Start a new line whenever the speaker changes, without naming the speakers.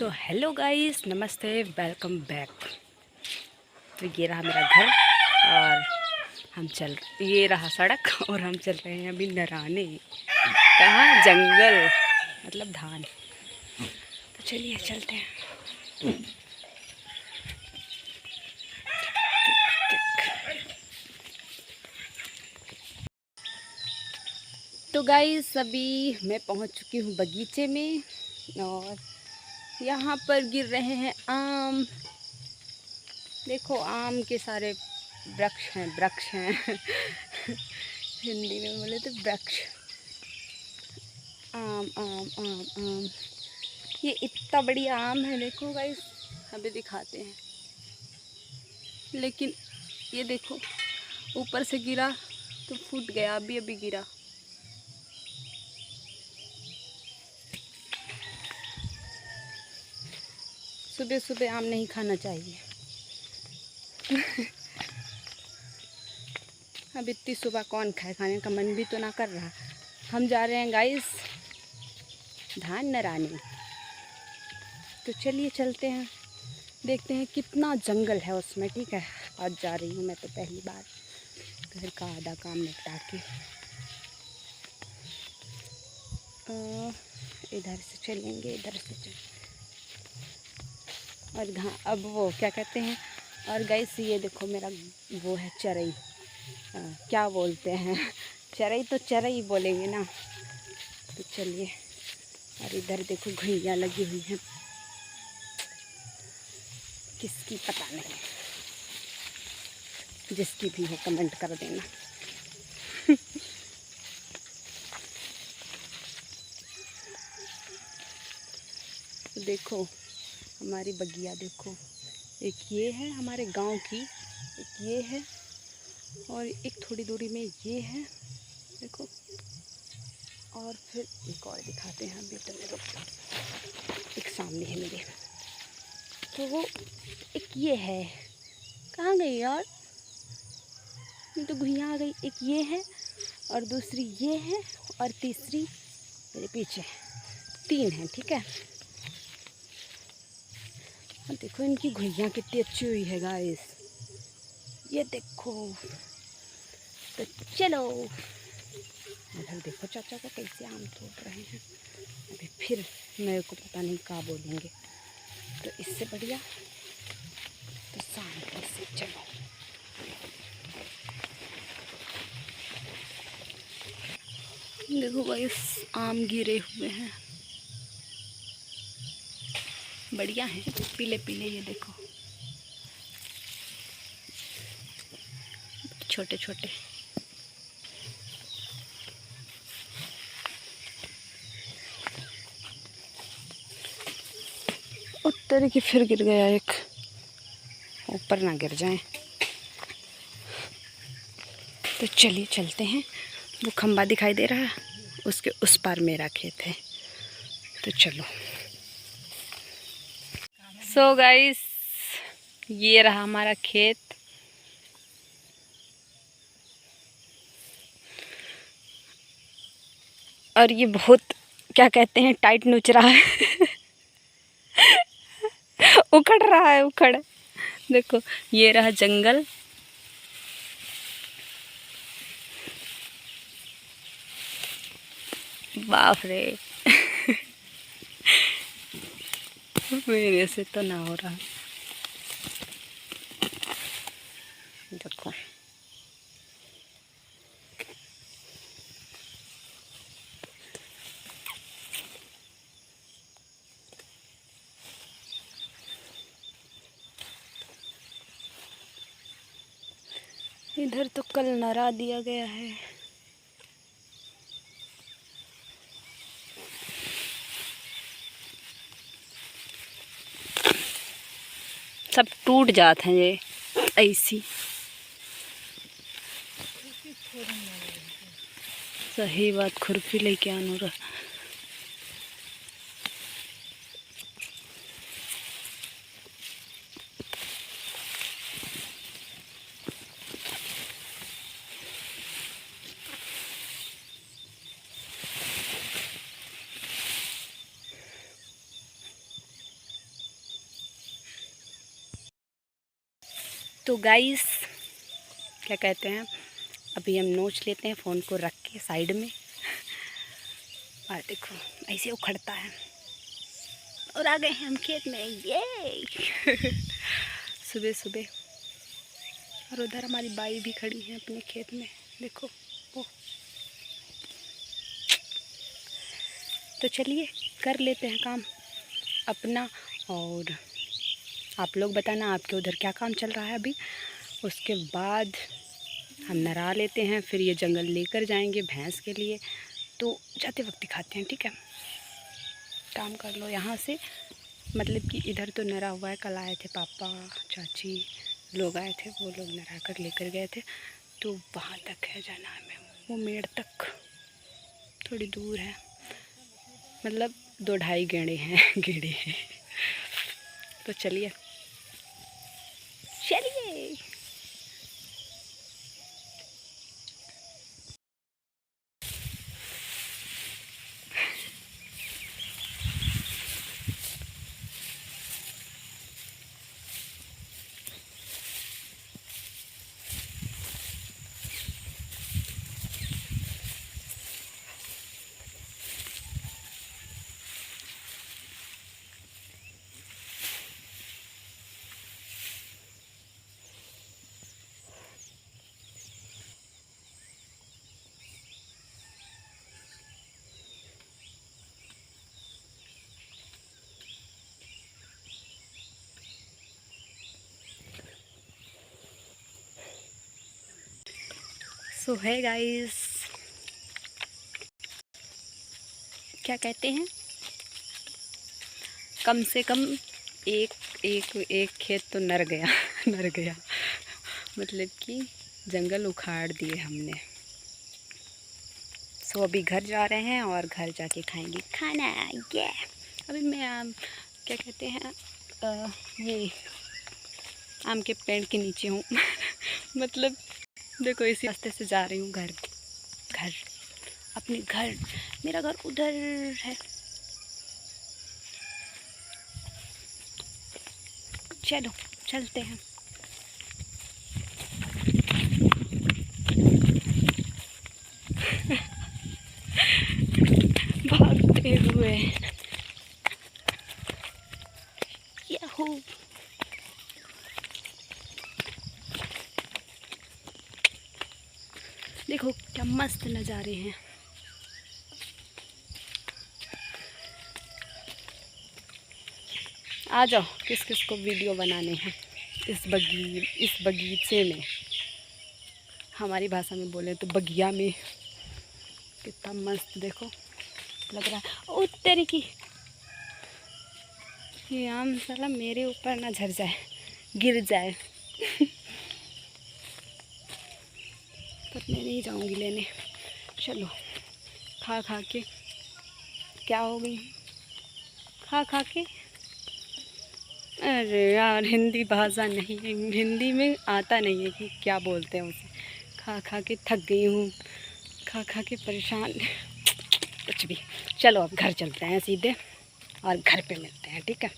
तो hello guys, नमस्ते, welcome back. तो ये रहा मेरा घर और ये रहा सड़क और हम चल रहे हैं अभी नराने। कहाँ? जंगल, मतलब धान। तो चलिए चलते हैं। तो गाइस अभी मैं पहुंच चुकी हूँ बगीचे में और यहाँ पर गिर रहे हैं आम। देखो आम के सारे वृक्ष हैं हिंदी में बोले तो वृक्ष। आम आम आम आम, ये इतना बढ़िया आम है। देखो गाइस, अभी दिखाते हैं। लेकिन ये देखो, ऊपर से गिरा तो फूट गया, अभी अभी गिरा। सुबह सुबह आम नहीं खाना चाहिए अब इतनी सुबह कौन खाए, खाने का मन भी तो ना कर रहा। हम जा रहे हैं गाइस धान नराने। तो चलिए चलते हैं, देखते हैं कितना जंगल है उसमें। ठीक है, आज जा रही हूँ मैं तो पहली बार। घर का आधा काम निपटा के इधर से चलेंगे, इधर से और अब वो क्या कहते हैं। और गाइस ये देखो मेरा वो है चरई, क्या बोलते हैं चरई, तो चरई बोलेंगे ना। तो चलिए, और इधर देखो घुइयाँ लगी हुई हैं, किसकी पता नहीं, जिसकी भी हो कमेंट कर देना तो देखो हमारी बगिया, देखो एक ये है हमारे गांव की, एक ये है और एक थोड़ी दूरी में ये है, देखो। और फिर एक और दिखाते हैं अभी, तो मेरे एक सामने है मेरे। तो वो एक ये है, कहाँ गई यार, ये तो घुइयाँ आ गई। एक ये है और दूसरी ये है और तीसरी मेरे पीछे। 3 हैं, ठीक है। और देखो इनकी घुइयाँ कितनी अच्छी हुई है गाइस, ये देखो। तो चलो, इधर देखो चाचा को कैसे आम तोड़ रहे हैं। अभी फिर मेरे को पता नहीं क्या बोलेंगे, तो इससे बढ़िया तो शांति से चलो। देखो गाइस, आम गिरे हुए हैं, बढ़िया हैं, पीले पीले। ये देखो छोटे छोटे। उत्तर की फिर गिर गया एक, ऊपर ना गिर जाए। तो चलिए चलते हैं। वो खंबा दिखाई दे रहा है, उसके उस पार मेरा खेत है। तो चलो। सो गाइस, ये रहा हमारा खेत। और ये बहुत क्या कहते हैं, टाइट नोच रहा है उखड़ रहा है, उखड़। देखो ये रहा जंगल। बाप रे मेरे से तो ना हो रहा। देखो इधर तो कल नरा दिया गया है। सब टूट जाते हैं ये ऐसी। सही बात, खुरपी लेके आना रहा। तो गाइस क्या कहते हैं, अभी हम नोच लेते हैं फ़ोन को रख के साइड में। और देखो ऐसे उखड़ता है और आ गए हैं हम खेत में, ये सुबह सुबह। और उधर हमारी बाई भी खड़ी है अपने खेत में, देखो वो। तो चलिए कर लेते हैं काम अपना, और आप लोग बताना आपके उधर क्या काम चल रहा है अभी। उसके बाद हम नरा लेते हैं, फिर ये जंगल लेकर जाएंगे भैंस के लिए। तो जाते वक्त दिखाते हैं, ठीक है। काम कर लो यहाँ से, मतलब कि इधर तो नरा हुआ है। कल आए थे पापा चाची लोग आए थे, वो लोग नरा कर लेकर गए थे। तो वहाँ तक है जाना हमें, वो मेड़ तक थोड़ी दूर है, मतलब 2-2.5 गेड़े हैं गेड़े हैं। तो चलिए चलिए। सो है गाइस, क्या कहते हैं, कम से कम एक खेत तो नर गया नर गया, मतलब कि जंगल उखाड़ दिए हमने। सो अभी घर जा रहे हैं और घर जाके खाएंगे खाना। ये अभी मैं क्या कहते हैं, ये आम के पेड़ के नीचे हूँ मतलब देखो इसी रास्ते से जा रही हूँ घर अपने घर। मेरा घर उधर है। चलो चलते हैं। भागते हुए याहू। देखो क्या मस्त नज़ारे हैं। आ जाओ, किस किस को वीडियो बनाने हैं इस बगीचे में। हमारी भाषा में बोले तो बगिया में। कितना मस्त देखो लग रहा है। ओ तेरी की, ये आम साला मेरे ऊपर ना झड़ जाए, गिर जाए पर मैं नहीं जाऊंगी लेने। चलो खा खा के क्या हो गई, खा खा के। अरे यार हिंदी भाषा नहीं है, हिंदी में आता नहीं है कि क्या बोलते हैं उसे। खा खा के थक गई हूँ, खा खा के परेशान कुछ भी। चलो अब घर चलते हैं सीधे और घर पे मिलते हैं, ठीक है।